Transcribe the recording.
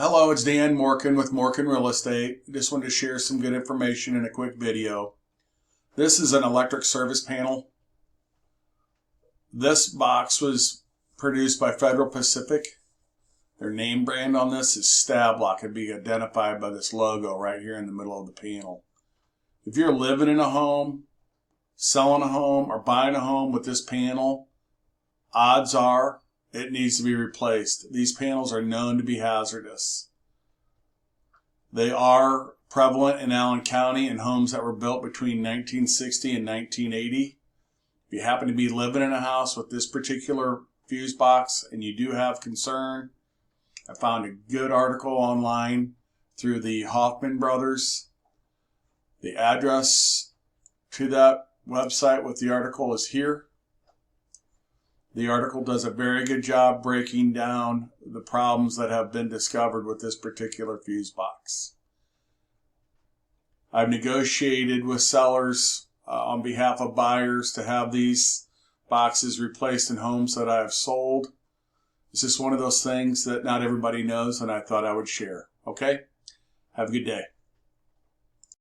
Hello, it's Dan Morkin with Morkin Real Estate. Just wanted to share some good information in a quick video. This is an electric service panel. This box was produced by Federal Pacific. Their name brand on this is Stablock. It'd be identified by this logo right here in the middle of the panel. If you're living in a home, selling a home, or buying a home with this panel, odds are it needs to be replaced. These panels are known to be hazardous. They are prevalent in Allen County in homes that were built between 1960 and 1980. If you happen to be living in a house with this particular fuse box and you do have concern, I found a good article online through the Hoffman Brothers. The address to that website with the article is here. The article does a very good job breaking down the problems that have been discovered with this particular fuse box. I've negotiated with sellers on behalf of buyers to have these boxes replaced in homes that I have sold. It's just one of those things that not everybody knows, and I thought I would share. Okay? Have a good day.